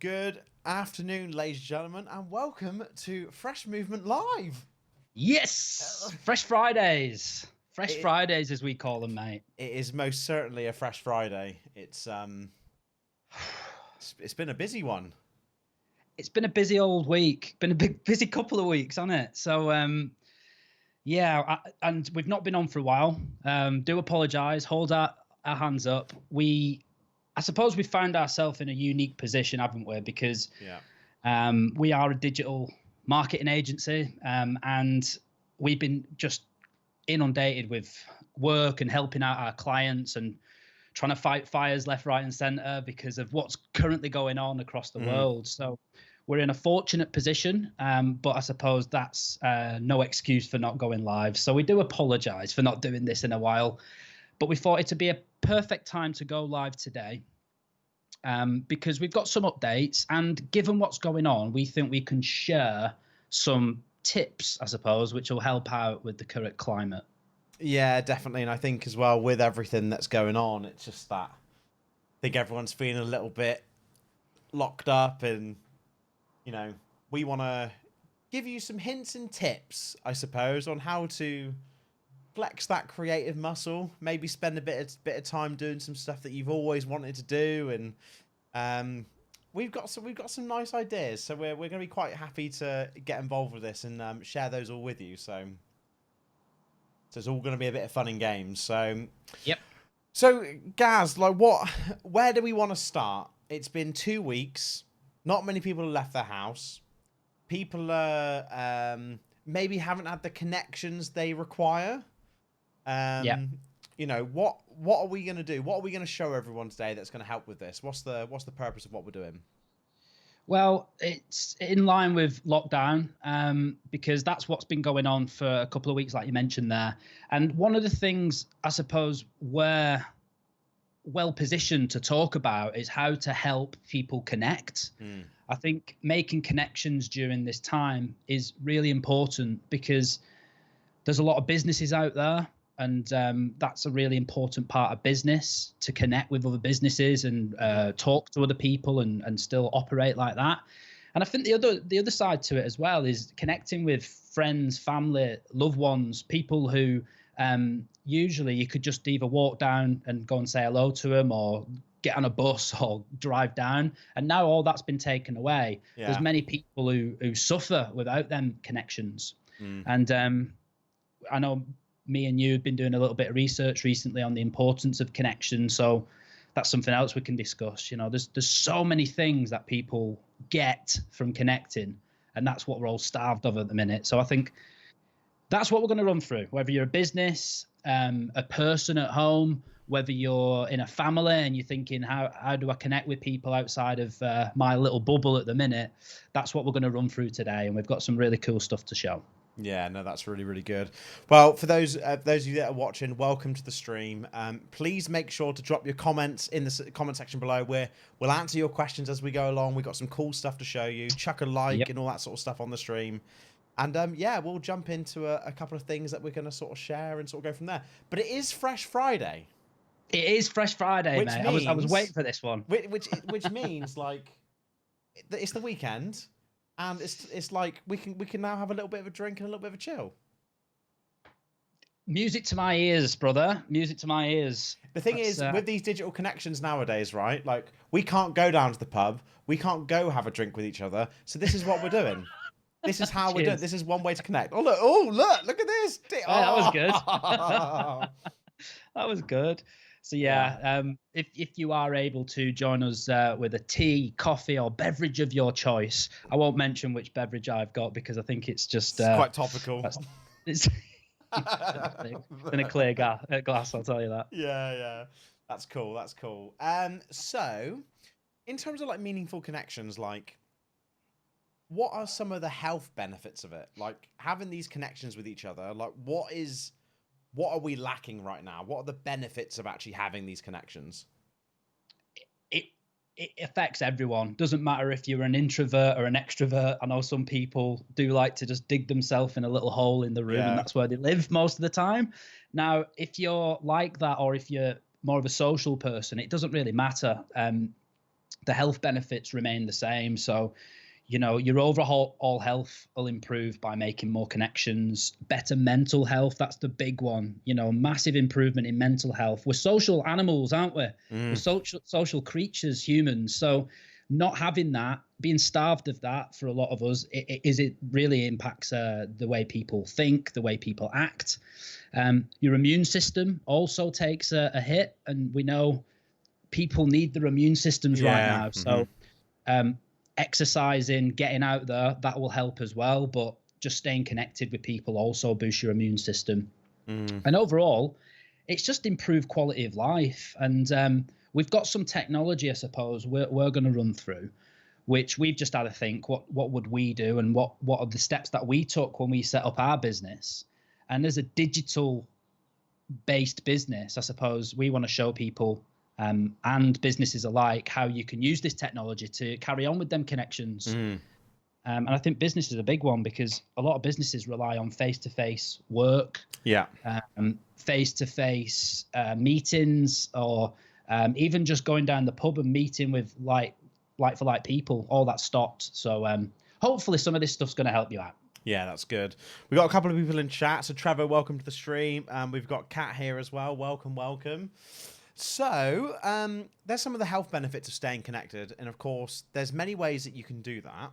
Good afternoon, ladies and gentlemen, and welcome to Fresh Movement Live. Yes, Fresh Fridays. Fresh It- Fridays, as we call them, mate. It is most certainly a Fresh Friday. It's been a busy one. It's been a busy old week. Been a busy couple of weeks, hasn't it? So, and we've not been on for a while. Do apologise. Hold our hands up. I suppose we found ourselves in a unique position, haven't we? Because we are a digital marketing agency, and we've been just inundated with work and helping out our clients and trying to fight fires left, right, and centre because of what's currently going on across the world. So we're in a fortunate position, but I suppose that's no excuse for not going live. So we do apologise for not doing this in a while, but we thought it to be a perfect time to go live today. Because we've got some updates, and given what's going on, we think we can share some tips, I suppose, which will help out with the current climate. Yeah, definitely. And I think as well, with everything that's going on, it's just that I think everyone's feeling a little bit locked up, and we want to give you some hints and tips, I suppose, on how to flex that creative muscle, maybe spend a bit of time doing some stuff that you've always wanted to do. And we've got some nice ideas, so we're going to be quite happy to get involved with this and share those all with you. So it's all going to be a bit of fun and games. So Gaz, where do we want to start? It's been 2 weeks. Not many people have left their house. People are maybe haven't had the connections they require. What are we going to do? What are we going to show everyone today that's going to help with this? What's the purpose of what we're doing? Well, it's in line with lockdown, because that's what's been going on for a couple of weeks, like you mentioned there. And one of the things I suppose we're well positioned to talk about is how to help people connect. I think making connections during this time is really important because there's a lot of businesses out there, and that's a really important part of business, to connect with other businesses and talk to other people and still operate like that. And I think the other side to it as well is connecting with friends, family, loved ones, people who usually you could just either walk down and go and say hello to them, or get on a bus or drive down. And now all that's been taken away. Yeah. There's many people who suffer without them connections. And I know me and you have been doing a little bit of research recently on the importance of connection. So that's something else we can discuss. There's so many things that people get from connecting, and that's what we're all starved of at the minute. So I think that's what we're going to run through, whether you're a business, a person at home, whether you're in a family and you're thinking, how do I connect with people outside of my little bubble at the minute? That's what we're going to run through today. And we've got some really cool stuff to show. Yeah, no, that's really, really good. Well, for those of you that are watching, welcome to the stream. Please make sure to drop your comments in the comment section below. We'll answer your questions as we go along. We've got some cool stuff to show you. Chuck a like and all that sort of stuff on the stream. And we'll jump into a couple of things that we're going to sort of share and sort of go from there. But it is Fresh Friday. It is Fresh Friday, mate. I was waiting for this one. Which means it's the weekend. And it's like we can now have a little bit of a drink and a little bit of a chill. Music to my ears, brother. Music to my ears. The thing is, with these digital connections nowadays, right? Like, we can't go down to the pub. We can't go have a drink with each other. So this is what we're doing. This is how we're doing. This is one way to connect. Oh look at this. That was good. That was good. So if you are able to join us with a tea, coffee, or beverage of your choice, I won't mention which beverage I've got because I think it's just quite topical. It's in a clear glass, I'll tell you that. Yeah, that's cool. So in terms of meaningful connections, what are some of the health benefits of it? Like having these connections with each other, what are we lacking right now? What are the benefits of actually having these connections? It affects everyone. Doesn't matter if you're an introvert or an extrovert. I know some people do like to just dig themselves in a little hole in the room, and that's where they live most of the time. Now, if you're like that, or if you're more of a social person, it doesn't really matter. the health benefits remain the same. So, your overall health will improve by making more connections. Better mental health, that's the big one. Massive improvement in mental health. We're social animals, aren't we? We're social creatures, humans. So not having that, being starved of that for a lot of us, it really impacts the way people think, the way people act. Your immune system also takes a hit, and we know people need their immune systems right now. So exercising, getting out there, that will help as well. But just staying connected with people also boosts your immune system. And overall, it's just improved quality of life. And we've got some technology, I suppose, we're going to run through, which we've just had to think, what would we do, and what are the steps that we took when we set up our business. And as a digital based business, I suppose we want to show people and businesses alike how you can use this technology to carry on with them connections. And I think business is a big one, because a lot of businesses rely on face-to-face work, face-to-face meetings, or even just going down the pub and meeting with like for like people. All that stopped. So hopefully some of this stuff's going to help you out. Yeah, that's good. We've got a couple of people in chat. So Trevor, welcome to the stream. We've got Kat here as well. Welcome. So there's some of the health benefits of staying connected. And of course, there's many ways that you can do that.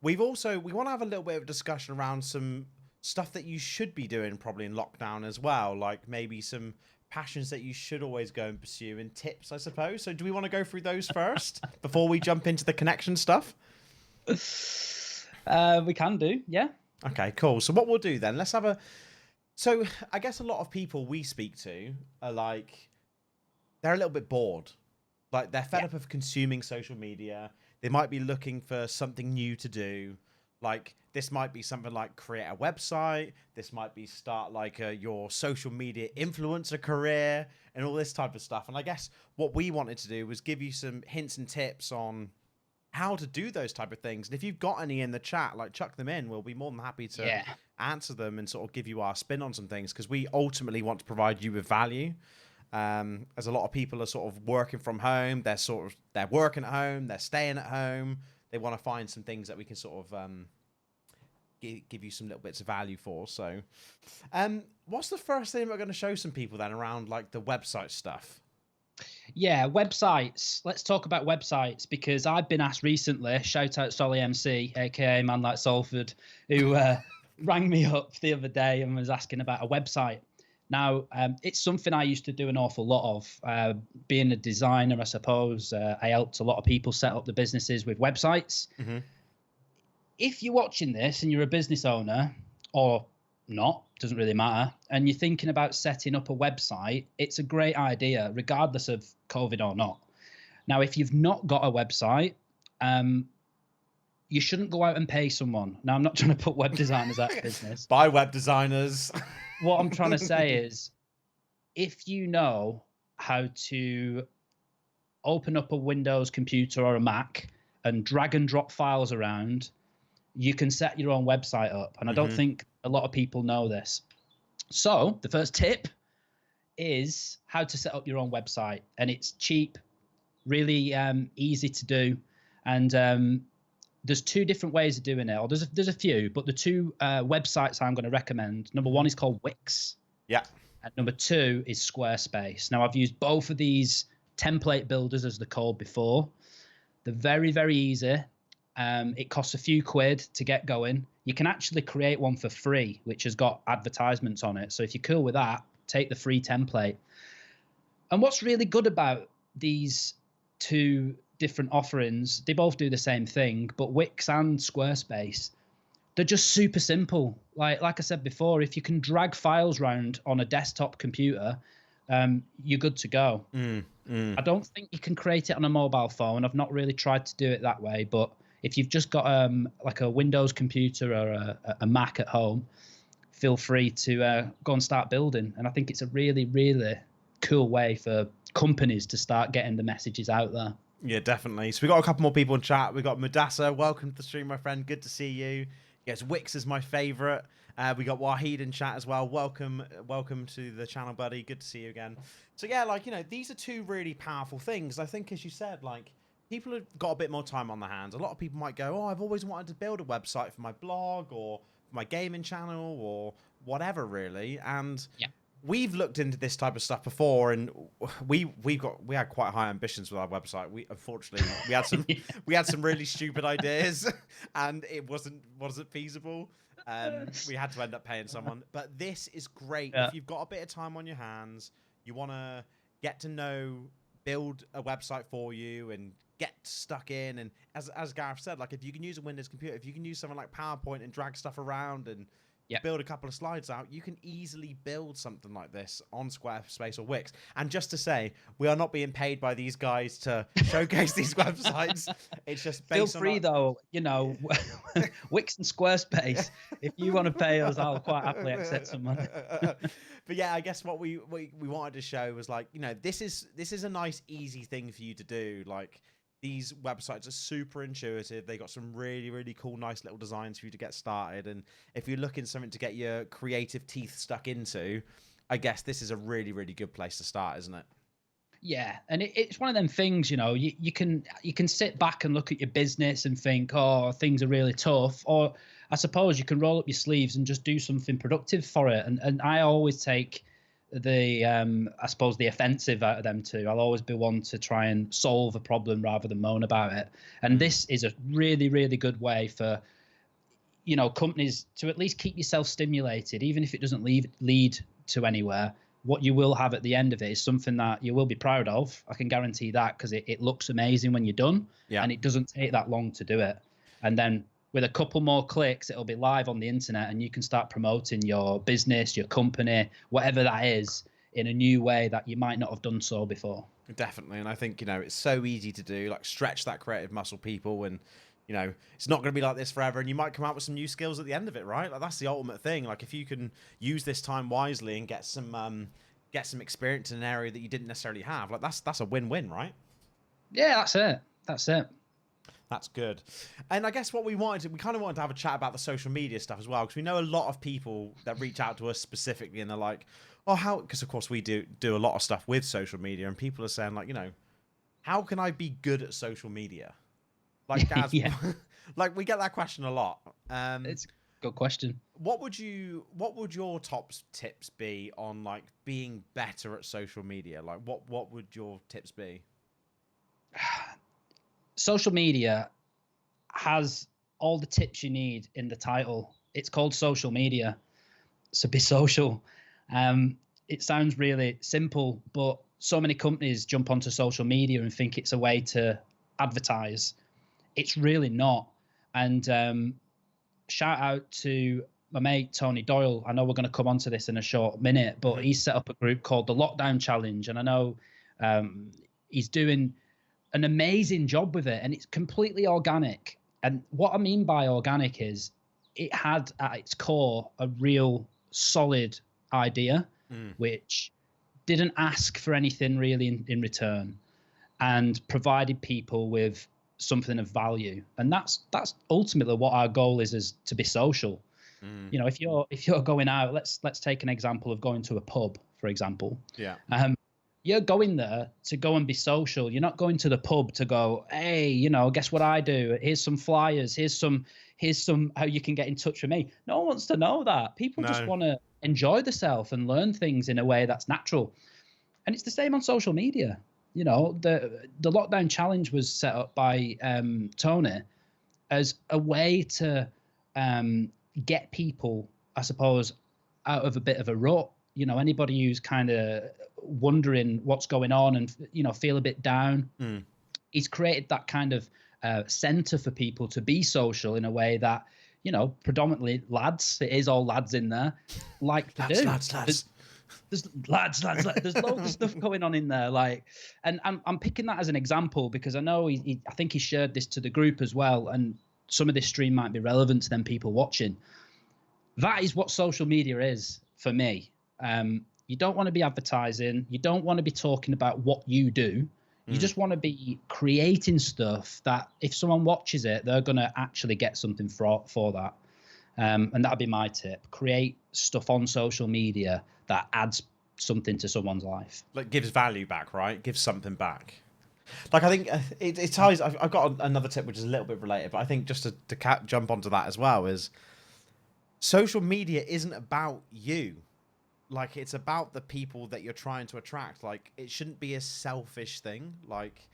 We want to have a little bit of a discussion around some stuff that you should be doing probably in lockdown as well. Like maybe some passions that you should always go and pursue, and tips, I suppose. So do we want to go through those first before we jump into the connection stuff? We can do, yeah. Okay, cool. So what we'll do then, let's have a... So I guess a lot of people we speak to are like, they're a little bit bored. Like they're fed up of consuming social media. They might be looking for something new to do. Like this might be something like create a website. This might be start like your social media influencer career and all this type of stuff. And I guess what we wanted to do was give you some hints and tips on how to do those type of things. And if you've got any in the chat, like chuck them in. We'll be more than happy to answer them and sort of give you our spin on some things, because we ultimately want to provide you with value. As a lot of people are sort of working from home, they're working at home, they're staying at home. They want to find some things that we can sort of give you some little bits of value for. So, what's the first thing we're going to show some people then around like the website stuff? Yeah, websites. Let's talk about websites, because I've been asked recently, shout out Solly MC, aka Man Like Salford, who rang me up the other day and was asking about a website. Now, it's something I used to do an awful lot of. Being a designer, I suppose, I helped a lot of people set up the businesses with websites. If you're watching this and you're a business owner, or not, doesn't really matter, and you're thinking about setting up a website, it's a great idea, regardless of COVID or not. Now, if you've not got a website, you shouldn't go out and pay someone. Now, I'm not trying to put web designers out of business. Buy web designers. What I'm trying to say is, if you know how to open up a Windows computer or a Mac and drag and drop files around, you can set your own website up. And I don't think a lot of people know this. So the first tip is how to set up your own website. And it's cheap, really easy to do. And there's two different ways of doing it. Or there's a few, but the two websites I'm going to recommend. Number one is called Wix. Yeah. And number two is Squarespace. Now, I've used both of these template builders, as they're called, before. They're very, very easy. It costs a few quid to get going. You can actually create one for free, which has got advertisements on it. So if you're cool with that, take the free template. And what's really good about these two different offerings, they both do the same thing, but Wix and Squarespace, they're just super simple. Like I said before, if you can drag files around on a desktop computer, you're good to go. I don't think you can create it on a mobile phone. I've not really tried to do it that way, but if you've just got like a Windows computer or a Mac at home, feel free to go and start building. And I think it's a really, really cool way for companies to start getting the messages out there. Yeah, definitely. So we got a couple more people in chat. We got Mudassa. Welcome to the stream, my friend. Good to see you. Yes, Wix is my favorite. We got Wahid in chat as well. Welcome to the channel, buddy. Good to see you again. So yeah, like, you know, these are two really powerful things. I think, as you said, like, people have got a bit more time on their hands. A lot of people might go, oh, I've always wanted to build a website for my blog or for my gaming channel or whatever, really. And we've looked into this type of stuff before, and we had quite high ambitions with our website. Unfortunately we had some really stupid ideas, and it wasn't feasible. We had to end up paying someone. But this is great if you've got a bit of time on your hands. You want to get to know, build a website for you, and get stuck in. And as Gareth said, like if you can use a Windows computer, if you can use something like PowerPoint and drag stuff around and build a couple of slides out, you can easily build something like this on Squarespace or Wix. And just to say, we are not being paid by these guys to showcase these websites. It's just based Feel free though, you know, Wix and Squarespace. If you want to pay us, I'll quite happily accept some money. But yeah, I guess what we wanted to show was like, you know, this is a nice, easy thing for you to do. Like, these websites are super intuitive. They got some really, really cool, nice little designs for you to get started. And if you're looking for something to get your creative teeth stuck into, I guess this is a really, really good place to start, isn't it? Yeah, and it's one of them things, you know, you can sit back and look at your business and think, oh, things are really tough. Or I suppose you can roll up your sleeves and just do something productive for it. And I always take the I suppose the offensive out of them too. I'll always be one to try and solve a problem rather than moan about it. And this is a really, really good way for, you know, companies to at least keep yourself stimulated, even if it doesn't lead to anywhere. What you will have at the end of it is something that you will be proud of. I can guarantee that, because it looks amazing when you're done, and it doesn't take that long to do it. And then with a couple more clicks, it'll be live on the internet, and you can start promoting your business, your company, whatever that is, in a new way that you might not have done so before. Definitely. And I think, you know, it's so easy to do, like stretch that creative muscle, people. And, you know, it's not going to be like this forever. And you might come out with some new skills at the end of it, right? Like, that's the ultimate thing. Like, if you can use this time wisely and get some experience in an area that you didn't necessarily have, like that's a win-win, right? Yeah, that's it. That's good. And I guess we kind of wanted to have a chat about the social media stuff as well, because we know a lot of people that reach out to us specifically, and they're like, oh, how, because of course we do a lot of stuff with social media, and people are saying like, you know, how can I be good at social media? Like, Gaz, like we get that question a lot. It's a good question. What would your top tips be on like being better at social media? Like what would your tips be? Social media has all the tips you need in the title. It's called social media, so be social. It sounds really simple, but so many companies jump onto social media and think it's a way to advertise. It's really not. And shout out to my mate Tony Doyle. I know we're going to come onto this in a short minute, but he's set up a group called the Lockdown Challenge, and I know he's doing an amazing job with it, and it's completely organic. And what I mean by organic is it had at its core a real solid idea, which didn't ask for anything really in return, and provided people with something of value. And that's ultimately what our goal is to be social. You know, if you're going out, let's take an example of going to a pub, for example. You're going there to go and be social. You're not going to the pub to go, hey, you know, guess what I do? Here's some flyers. Here's some how you can get in touch with me. No one wants to know that. People just want to enjoy themselves and learn things in a way that's natural. And it's the same on social media. You know, the Lockdown Challenge was set up by Tony as a way to get people, I suppose, out of a bit of a rut. You know, anybody who's kind of wondering what's going on and, you know, feel a bit down. He's created that kind of center for people to be social in a way that, you know, predominantly lads, it is all lads in there, like to do. Lads. There's lads. There's loads of stuff going on in there. Like, and I'm picking that as an example because I know I think he shared this to the group as well. And some of this stream might be relevant to them people watching. That is what social media is for me. You don't want to be advertising. You don't want to be talking about what you do. You just want to be creating stuff that if someone watches it, they're going to actually get something for that. And that'd be my tip. Create stuff on social media that adds something to someone's life. Like gives value back, right? Gives something back. Like, I think it ties. I've got another tip which is a little bit related, but I think just to jump onto that as well is social media isn't about you. Like, it's about the people that you're trying to attract. Like, it shouldn't be a selfish thing. Like,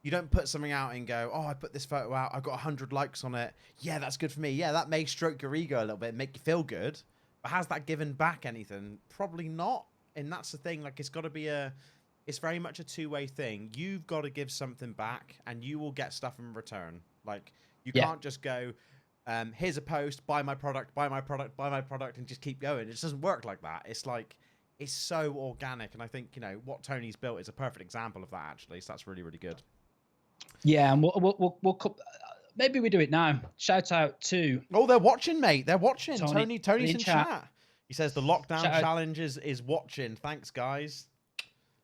you don't put something out and go, oh, I put this photo out, I got 100 likes on it. Yeah, that's good for me. Yeah, that may stroke your ego a little bit, make you feel good. But has that given back anything? Probably not. And that's the thing. Like, it's very much a two-way thing. You've got to give something back, and you will get stuff in return. Like, you can't just go, here's a post, buy my product, buy my product, buy my product, and just keep going. It just doesn't work like that. It's like, it's so organic. And I think, what Tony's built is a perfect example of that, actually. So that's really, really good. Yeah, and we'll maybe we do it now. Shout out to... Oh, they're watching, mate. They're watching. Tony's in chat. chat. He says the lockdown challenge is watching. Thanks, guys.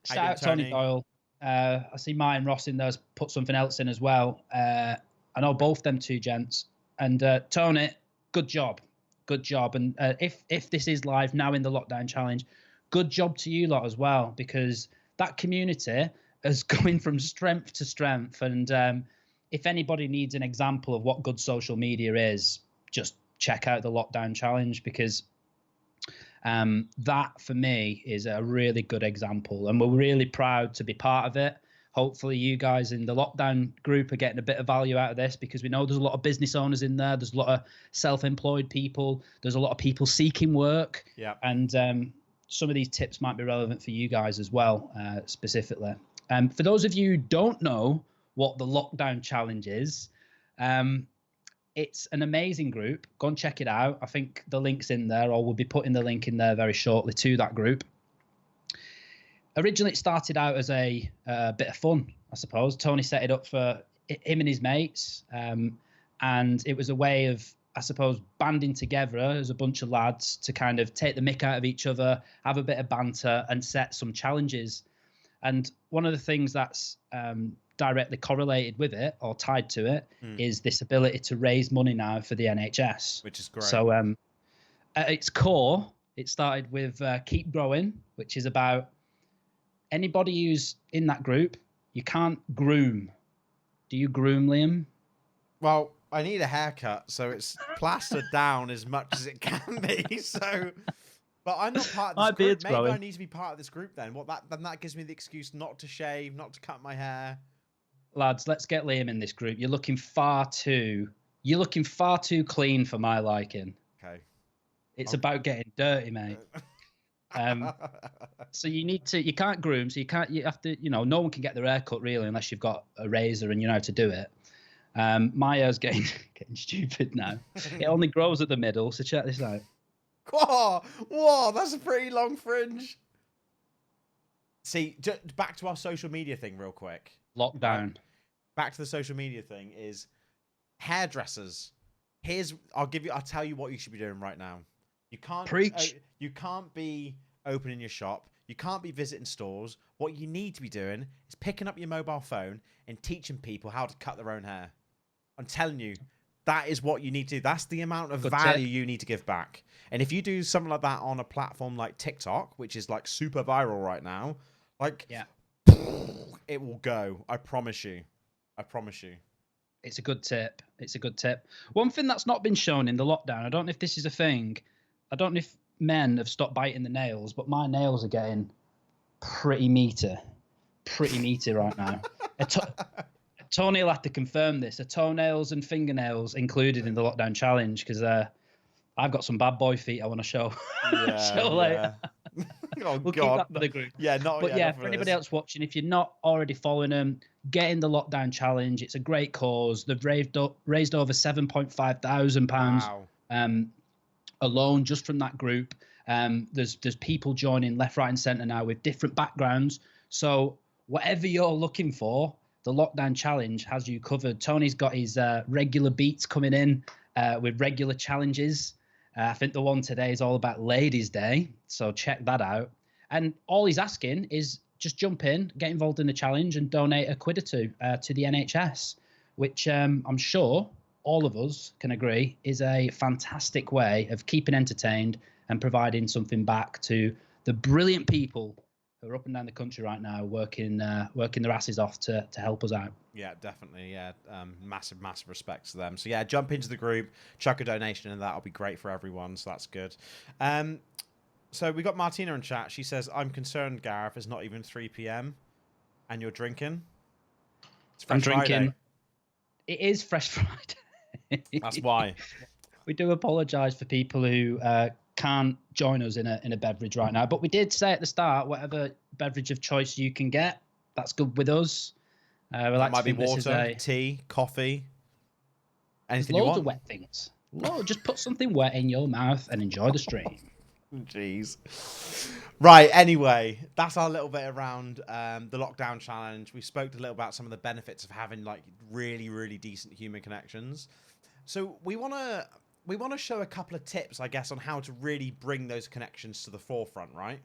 Shout out Tony Doyle. I see Martin Ross in there's put something else in as well. I know both them two gents. And Tony, good job. Good job. And if this is live now in the lockdown challenge, good job to you lot as well, because that community is going from strength to strength. And if anybody needs an example of what good social media is, just check out the lockdown challenge, because that for me is a really good example, and we're really proud to be part of it. Hopefully you guys in the lockdown group are getting a bit of value out of this, because we know there's a lot of business owners in there. There's a lot of self-employed people. There's a lot of people seeking work. Yeah. And some of these tips might be relevant for you guys as well, specifically. For those of you who don't know what the lockdown challenge is, it's an amazing group. Go and check it out. I think the link's in there, or we'll be putting the link in there very shortly to that group. Originally, it started out as a bit of fun, I suppose. Tony set it up for him and his mates, and it was a way of, I suppose, banding together as a bunch of lads to kind of take the mick out of each other, have a bit of banter, and set some challenges. And one of the things that's directly correlated with it, or tied to it, is this ability to raise money now for the NHS. Which is great. So at its core, it started with Keep Growing, which is about anybody who's in that group, you can't groom. Do you groom, Liam? Well, I need a haircut, so it's plastered down as much as it can be. So, but I'm not part of this group. Maybe I need to be part of this group then. Then that gives me the excuse not to shave, not to cut my hair. Lads, let's get Liam in this group. You're looking far too clean for my liking. Okay. It's about getting dirty, mate. So you can't groom, so you have to, no one can get their hair cut really unless you've got a razor and you know how to do it. My hair's getting stupid now. It only grows at the middle, so check this out. Whoa, that's a pretty long fringe. See, back to our social media thing real quick. Lockdown. Back to the social media thing is hairdressers. I'll tell you what you should be doing right now. You can't preach. You can't be opening your shop. You can't be visiting stores. What you need to be doing is picking up your mobile phone and teaching people how to cut their own hair. I'm telling you, that is what you need to do. That's the amount of value you need to give back. And if you do something like that on a platform like TikTok, which is like super viral right now, it will go. I promise you. It's a good tip. One thing that's not been shown in the lockdown, I don't know if this is a thing. I don't know if men have stopped biting the nails, but my nails are getting pretty meaty right now. Tony will have to confirm this. Are toenails and fingernails included in the lockdown challenge? Because I've got some bad boy feet I want to show. Show later. Oh, we'll God. keep that for the group. Yeah, for anybody else watching, if you're not already following them, get in the lockdown challenge. It's a great cause. They've raised over £7,500 alone just from that group. There's people joining left, right, and centre now with different backgrounds. So whatever you're looking for, the lockdown challenge has you covered. Tony's got his regular beats coming in with regular challenges. I think the one today is all about Ladies' Day, so check that out. And all he's asking is just jump in, get involved in the challenge, and donate £1 or 2 to the NHS, which I'm sure all of us can agree is a fantastic way of keeping entertained and providing something back to the brilliant people who who are up and down the country right now working their asses off to help us out. Yeah, definitely. Yeah, massive respects to them. So yeah, jump into the group, chuck a donation, and that'll be great for everyone. So that's good. So we got Martina in chat. She says, "I'm concerned, Gareth. It's not even 3 p.m. and you're drinking." It's Fresh drinking. Friday. It is Fresh Friday. That's why. We do apologise for people who can't join us in a beverage right now. But we did say at the start, whatever beverage of choice you can get, that's good with us. That might be water, tea, coffee, anything you want. Loads of wet things. Just put something wet in your mouth and enjoy the stream. Jeez. Right, anyway, that's our little bit around the lockdown challenge. We spoke a little about some of the benefits of having like really, really decent human connections. So we want to show a couple of tips, I guess, on how to really bring those connections to the forefront, right?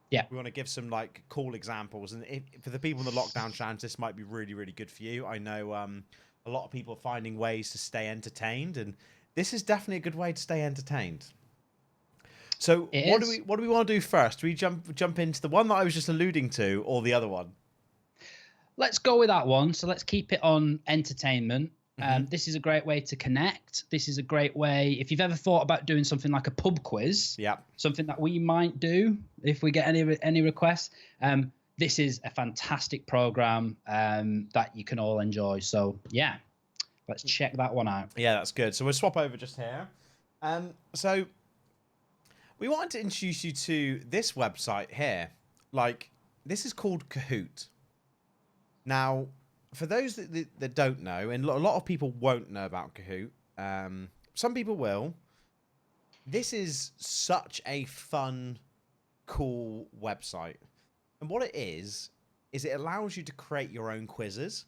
Yeah. We want to give some like cool examples, and for the people in the lockdown challenge, this might be really, really good for you. I know a lot of people are finding ways to stay entertained, and this is definitely a good way to stay entertained. So what do we want to do first? Do we jump into the one that I was just alluding to, or the other one? Let's go with that one. So let's keep it on entertainment. This is a great way to connect. This is a great way, if you've ever thought about doing something like a pub quiz, something that we might do if we get any requests. This is a fantastic program that you can all enjoy. So yeah, let's check that one out. Yeah, that's good. So we'll swap over just here. So we wanted to introduce you to this website here. Like, this is called Kahoot. Now, for those that don't know, and a lot of people won't know about Kahoot, some people will. This is such a fun, cool website. And what it is it allows you to create your own quizzes,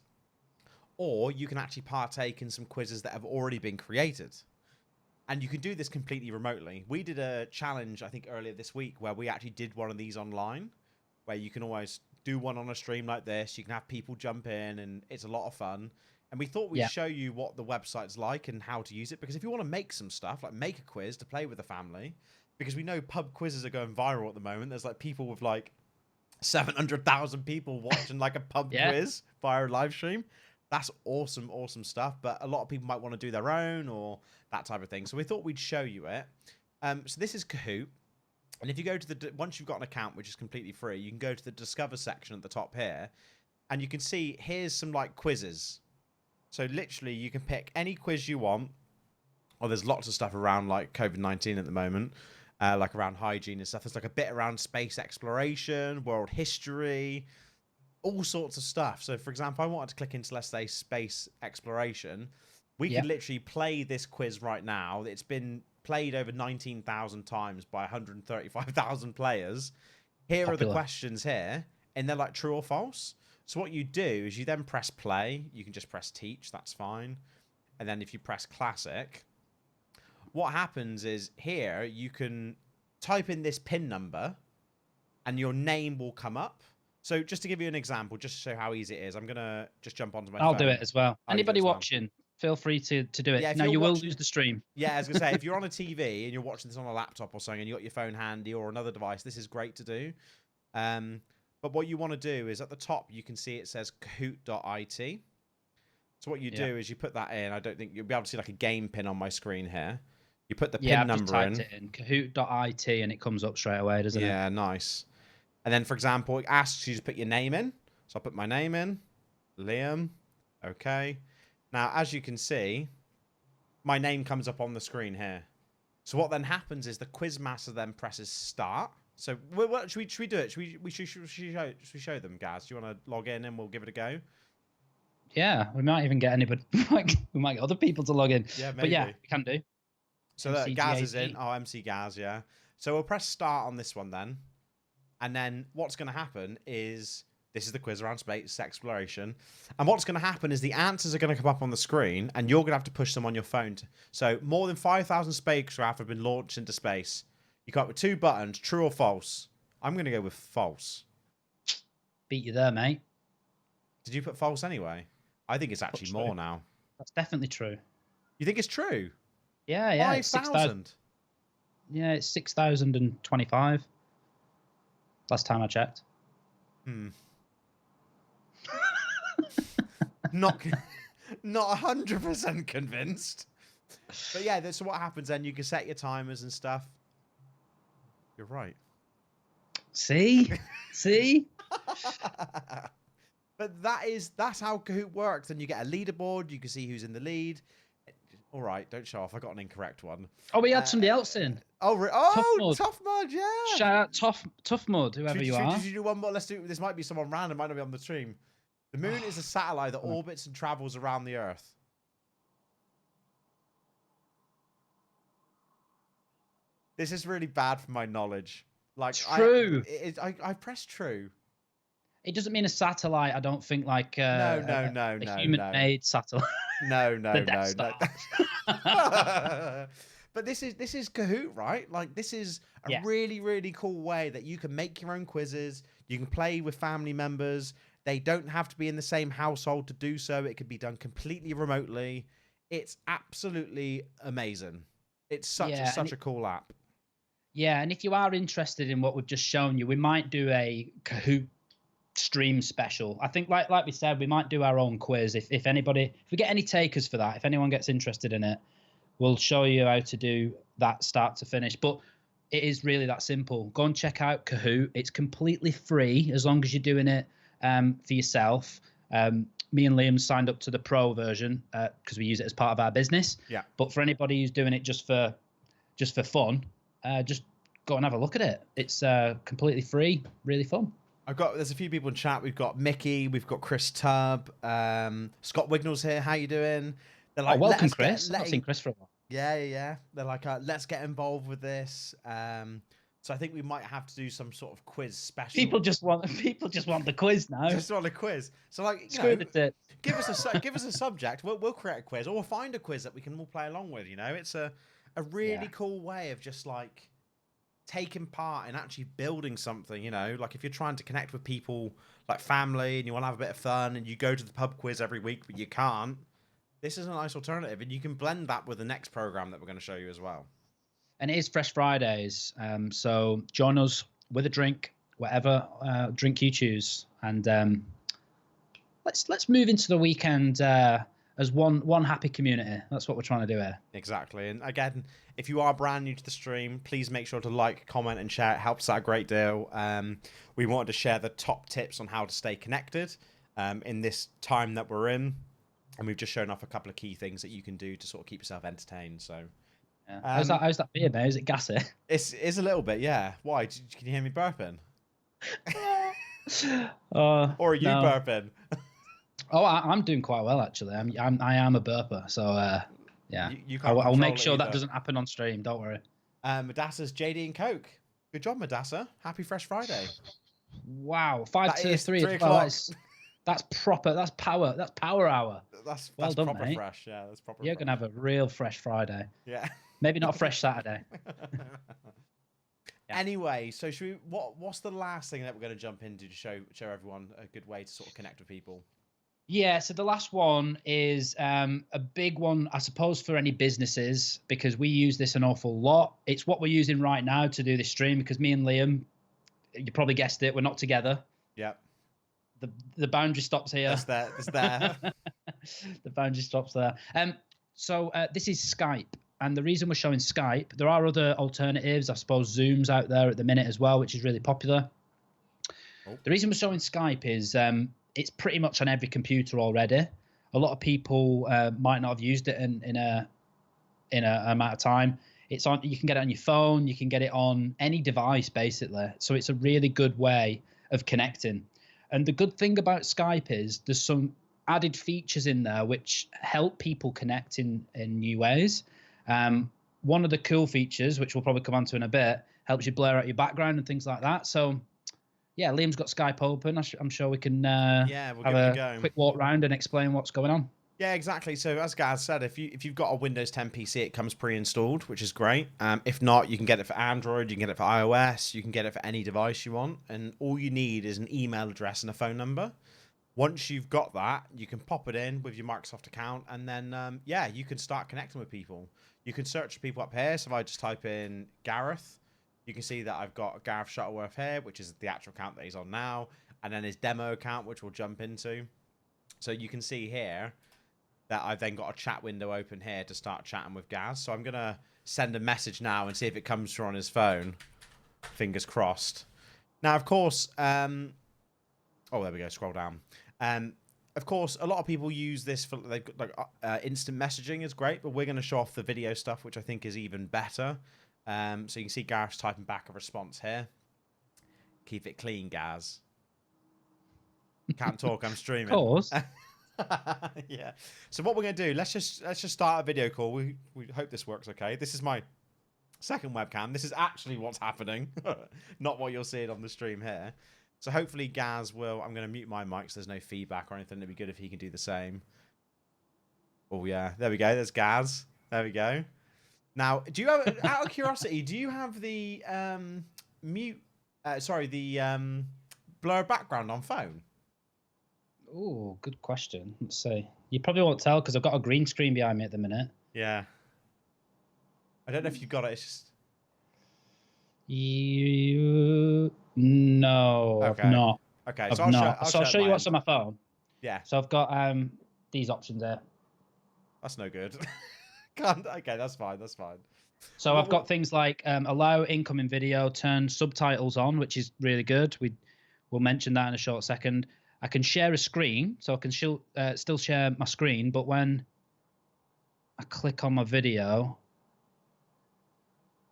or you can actually partake in some quizzes that have already been created. And you can do this completely remotely. We did a challenge, I think, earlier this week where we actually did one of these online, where you can always do one on a stream like this. You can have people jump in, and it's a lot of fun. And we thought we'd show you what the website's like and how to use it. Because if you want to make some stuff, like make a quiz to play with the family, because we know pub quizzes are going viral at the moment. There's like people with like 700,000 people watching like a pub quiz via a live stream. That's awesome, awesome stuff. But a lot of people might want to do their own or that type of thing. So we thought we'd show you it. So this is Kahoot. And if you go to once you've got an account, which is completely free, you can go to the Discover section at the top here. And you can see, here's some like quizzes. So literally you can pick any quiz you want. Oh, there's lots of stuff around like COVID-19 at the moment. Like around hygiene and stuff. There's like a bit around space exploration, world history, all sorts of stuff. So, for example, I wanted to click into, let's say, space exploration. We could literally play this quiz right now. It's been played over 19,000 times by 135,000 players. Here are the questions here, and they're like true or false. So what you do is you then press play. You can just press teach. That's fine. And then if you press classic, what happens is here you can type in this PIN number, and your name will come up. So just to give you an example, just to show how easy it is, I'm going to just jump onto my phone. I'll do it as well. Anybody watching, feel free to do it. Yeah, now, you will lose the stream. Yeah, I was going to say, if you're on a TV and you're watching this on a laptop or something and you've got your phone handy or another device, this is great to do. But what you want to do is at the top, you can see it says Kahoot.it. So what you do is you put that in. I don't think you'll be able to see like a game pin on my screen here. You put the PIN number in. It in Kahoot.it and it comes up straight away, doesn't it? Yeah, nice. And then, for example, it asks you to put your name in. So I'll put my name in, Liam. Okay. Now, as you can see, my name comes up on the screen here. So what then happens is the quizmaster then presses start. So should we do it? Should we show them, Gaz? Do you want to log in and we'll give it a go? Yeah, we might even get anybody. We might get other people to log in. Yeah, maybe. But yeah, we can do. So that Gaz is in. Oh, MC Gaz, yeah. So we'll press start on this one then. And then what's going to happen is, this is the quiz around space exploration. And what's going to happen is the answers are going to come up on the screen and you're going to have to push them on your phone. So more than 5,000 spacecraft have been launched into space. You come up with 2 buttons, true or false. I'm going to go with false. Beat you there, mate. Did you put false anyway? I think it's actually more now. That's definitely true. You think it's true? Yeah. 5,000? Yeah, it's 6,025. Last time I checked. Hmm. Not 100% convinced. But yeah, that's what happens then. You can set your timers and stuff. You're right. See? But that's how Kahoot works. Then you get a leaderboard. You can see who's in the lead. All right, don't show off. I got an incorrect one. Oh, we had somebody else in. Tough Mud, yeah. Shout out Tough Mud, whoever you are. Should you do one more? Let's do. This might be someone random. Might not be on the stream. The moon is a satellite that orbits and travels around the Earth. This is really bad for my knowledge. Like true. I pressed true. It doesn't mean a satellite. I don't think like a human-made satellite. No. But this is Kahoot, right? Like this is a really, really cool way that you can make your own quizzes. You can play with family members. They don't have to be in the same household to do so. It could be done completely remotely. It's absolutely amazing. It's such a cool app. Yeah, and if you are interested in what we've just shown you, we might do a Kahoot stream special. I think like we said, we might do our own quiz if we get any takers for that, if anyone gets interested in it, we'll show you how to do that start to finish. But it is really that simple. Go and check out Kahoot. It's completely free as long as you're doing it for yourself. Me and Liam signed up to the pro version because we use it as part of our business. Yeah. But for anybody who's doing it just for fun, just go and have a look at it. It's completely free, really fun. There's a few people in chat. We've got Mickey, we've got Chris Tubb, Scott Wignall's here. How you doing? They're like, welcome, Chris. I've not seen Chris for a while. Yeah. They're like, let's get involved with this. So I think we might have to do some sort of quiz special. People just want the quiz now. Just want a quiz. So like, give us a subject. We'll create a quiz, or we'll find a quiz that we can all play along with. It's a really cool way of just like taking part in actually building something. Like if you're trying to connect with people like family and you want to have a bit of fun and you go to the pub quiz every week but you can't, this is a nice alternative, and you can blend that with the next program that we're going to show you as well. And it is Fresh Fridays, so join us with a drink, whatever drink you choose, and let's move into the weekend as one happy community. That's what we're trying to do here. Exactly. And again, if you are brand new to the stream, please make sure to like, comment, and share. It helps out a great deal. We wanted to share the top tips on how to stay connected in this time that we're in, and we've just shown off a couple of key things that you can do to sort of keep yourself entertained. So, how's that beer, mate? Is it gassy? It's a little bit, yeah. Why? Can you hear me burping? Or are you burping? Oh, I'm doing quite well actually. I am a burper, so yeah. I'll make sure that doesn't happen on stream. Don't worry. Madassa's JD and Coke. Good job, Madassa. Happy Fresh Friday. Wow, 5 to 3 o'clock. That's proper. That's power. That's power hour. That's well done, proper mate. Fresh. Yeah, that's proper. You're gonna have a real fresh Friday. Yeah. Maybe not a fresh Saturday. Yeah. Anyway, so should we? What's the last thing that we're going to jump into to show everyone a good way to sort of connect with people? Yeah, so the last one is a big one, I suppose, for any businesses, because we use this an awful lot. It's what we're using right now to do this stream, because me and Liam, you probably guessed it, we're not together. Yep. The boundary stops here. It's there. The boundary stops there. So this is Skype. And the reason we're showing Skype, there are other alternatives, I suppose Zoom's out there at the minute as well, which is really popular. Oh. The reason we're showing Skype is it's pretty much on every computer already. A lot of people might not have used it in a amount of time. It's on. You can get it on your phone. You can get it on any device, basically. So it's a really good way of connecting. And the good thing about Skype is there's some added features in there which help people connect in new ways. One of the cool features, which we'll probably come on to in a bit, helps you blur out your background and things like that. So, yeah, Liam's got Skype open. I'm sure we can we'll have a quick walk around and explain what's going on. Yeah, exactly. So as Gaz said, if you've got a Windows 10 PC, it comes pre-installed, which is great. If not, you can get it for Android, you can get it for iOS, you can get it for any device you want. And all you need is an email address and a phone number. Once you've got that, you can pop it in with your Microsoft account, and then, you can start connecting with people. You can search people up here. So if I just type in Gareth, you can see that I've got Gareth Shuttleworth here, which is the actual account that he's on now. and then his demo account, which we'll jump into. So you can see here that I've then got a chat window open here to start chatting with Gaz. So I'm going to send a message now and see if it comes through on his phone. Fingers crossed. Now, of course, oh, there we go. Scroll down. Of course, a lot of people use this for instant messaging is great, but we're going to show off the video stuff, which I think is even better. So you can see Gareth's typing back a response here. Keep it clean, Gaz. Can't talk. I'm streaming. Of course. Yeah. So what we're going to do? Let's just start a video call. We hope this works. Okay. This is my second webcam. This is actually what's happening, not what you're seeing on the stream here. So hopefully Gaz will... I'm going to mute my mic so there's no feedback or anything. It'd be good if he can do the same. Oh, yeah. There we go. There's Gaz. There we go. Now, do you have... out of curiosity, do you have the blur background on phone? Oh, good question. Let's see. You probably won't tell because I've got a green screen behind me at the minute. Yeah. I don't know if you've got it. It's just... No, okay. I've not. Okay, so I'll show you what's on my phone. Yeah. So I've got these options here. That's no good. Can't. Okay, that's fine. That's fine. So I've got things like allow incoming video, turn subtitles on, which is really good. We'll mention that in a short second. I can share a screen, so I can still share my screen, but when I click on my video,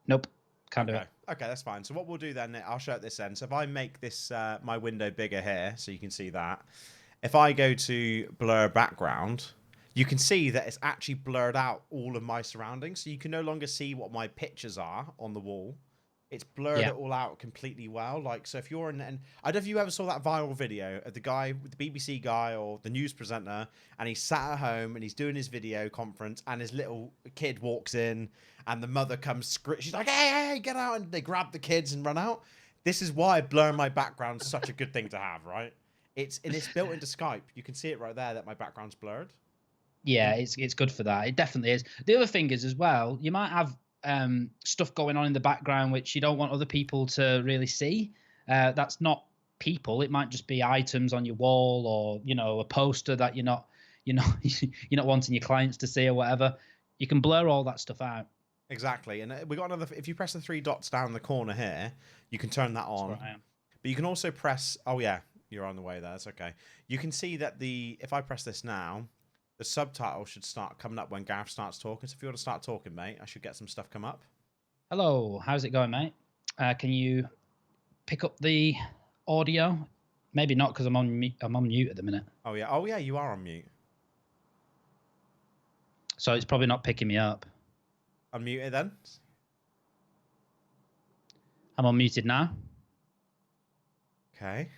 nope, can't do it. Okay, that's fine. So what we'll do then, I'll show at this end. So if I make this my window bigger here, so you can see that. If I go to blur background, you can see that it's actually blurred out all of my surroundings. So you can no longer see what my pictures are on the wall. It's blurred it all out completely well. Like, so if you're in, and I don't know if you ever saw that viral video of the guy, the BBC guy or the news presenter, and he's sat at home and he's doing his video conference, and his little kid walks in, and the mother comes, she's like, hey, get out, and they grab the kids and run out. This is why blurring my background is such a good thing to have, right? It's built into Skype. You can see it right there that my background's blurred. Yeah, it's good for that. It definitely is. The other thing is as well, you might have stuff going on in the background which you don't want other people to really see. That's not people. It might just be items on your wall, or a poster that you're not wanting your clients to see or whatever. You can blur all that stuff out. Exactly. And we got another. If you press the three dots down the corner here, you can turn that on. But you can also press. Oh yeah, you're on the way there. That's okay. You can see that if I press this now, the subtitle should start coming up when Gareth starts talking. So if you want to start talking, mate, I should get some stuff come up. Hello, how's it going, mate? Can you pick up the audio? Maybe not, because I'm on mute at the minute. Oh yeah, you are on mute. So it's probably not picking me up. Unmute it then. I'm unmuted now. Okay.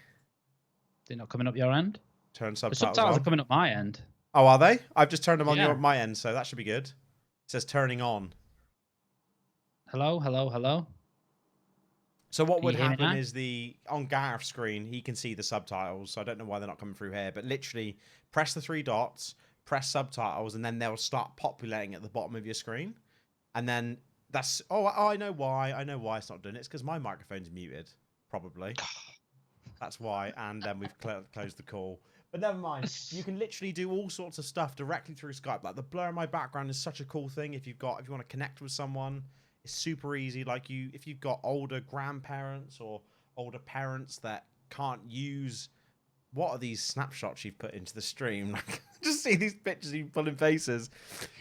They're not coming up your end? Turn subtitles The subtitles on. are coming up my end. Oh, are they? I've just turned them on my end, so that should be good. It says turning on. Hello, hello, hello. So what would happen is on Gareth's screen, he can see the subtitles. So I don't know why they're not coming through here, but literally press the three dots, press subtitles, and then they'll start populating at the bottom of your screen. And then that's... Oh, I know why. I know why it's not doing it. It's because my microphone's muted, probably. That's why. And then we've closed the call. But never mind. You can literally do all sorts of stuff directly through Skype. Like the blur in my background is such a cool thing. If you want to connect with someone, it's super easy. Like if you've got older grandparents or older parents that can't use... What are these snapshots you've put into the stream? Like, just see these pictures of you pulling faces.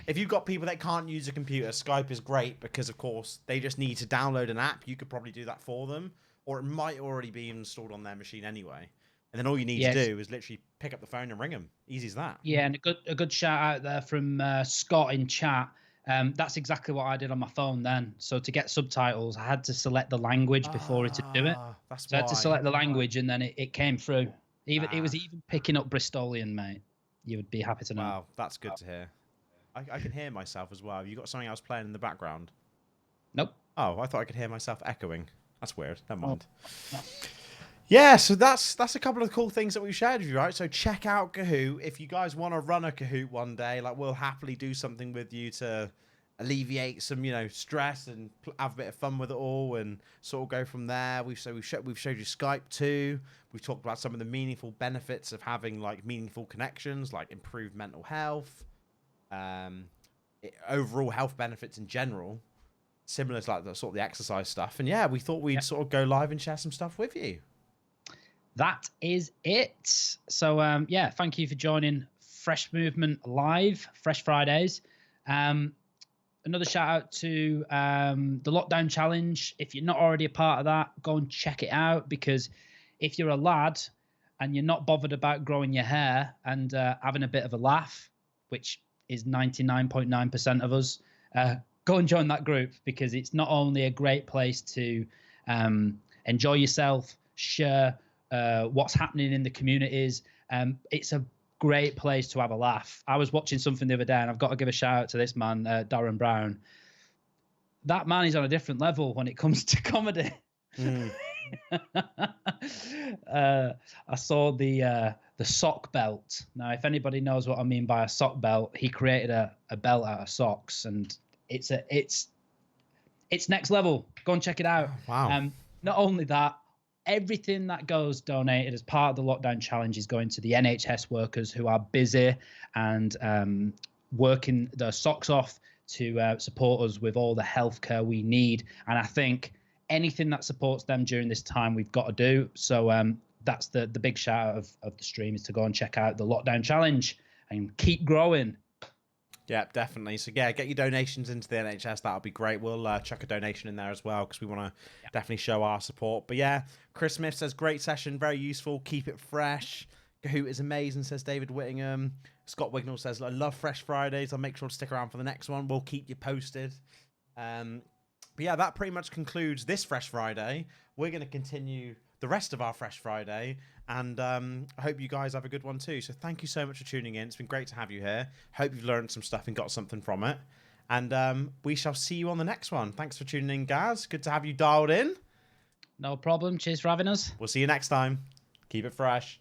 If you've got people that can't use a computer, Skype is great because, of course, they just need to download an app. You could probably do that for them, or it might already be installed on their machine anyway. And then all you need to do is literally pick up the phone and ring them. Easy as that. Yeah, and a good shout out there from Scott in chat. That's exactly what I did on my phone then. So to get subtitles, I had to select the language before it would do it. I had to select the language, and then it came through. It was even picking up Bristolian, mate. You would be happy to know. Wow, that's good to hear. I can hear myself as well. Have you got something else playing in the background? Nope. Oh, I thought I could hear myself echoing. That's weird. Never mind. Oh. Yeah, so that's a couple of cool things that we've shared with you, right? So check out Kahoot. If you guys want to run a Kahoot one day, like we'll happily do something with you to alleviate some, stress and have a bit of fun with it all, and sort of go from there. We've showed you Skype too. We've talked about some of the meaningful benefits of having like meaningful connections, like improved mental health, overall health benefits in general, similar to like the sort of the exercise stuff. And yeah, we thought we'd sort of go live and share some stuff with you. That is it. So thank you for joining Fresh Movement Live, Fresh Fridays. Another shout out to the Lockdown Challenge. If you're not already a part of that, go and check it out, because if you're a lad and you're not bothered about growing your hair and having a bit of a laugh, which is 99.9% of us, go and join that group, because it's not only a great place to enjoy yourself, share what's happening in the communities, it's a great place to have a laugh. I was watching something the other day, and I've got to give a shout out to this man, Darren Brown. That man is on a different level when it comes to comedy. I saw the sock belt. Now, if anybody knows what I mean by a sock belt, he created a belt out of socks, and it's next level. Go and check it out. Wow. Not only that, everything that goes donated as part of the Lockdown Challenge is going to the NHS workers who are busy and working their socks off to support us with all the healthcare we need. And I think anything that supports them during this time, we've got to do. So that's the big shout out of the stream, is to go and check out the Lockdown Challenge and keep growing. Yeah, definitely. So yeah, get your donations into the NHS. That'll be great. We'll chuck a donation in there as well, because we want to definitely show our support. But yeah, Chris Smith says, great session, very useful. Keep it fresh. Kahoot is amazing, says David Whittingham. Scott Wignall says, I love Fresh Fridays. I'll make sure to stick around for the next one. We'll keep you posted. But yeah, that pretty much concludes this Fresh Friday. We're going to continue the rest of our Fresh Friday, and I hope you guys have a good one too. So thank you so much for tuning in. It's been great to have you here. Hope you've learned some stuff and got something from it, and we shall see you on the next one. Thanks for tuning in, Gaz. Good to have you dialed in. No problem. Cheers for having us. We'll see you next time. Keep it fresh.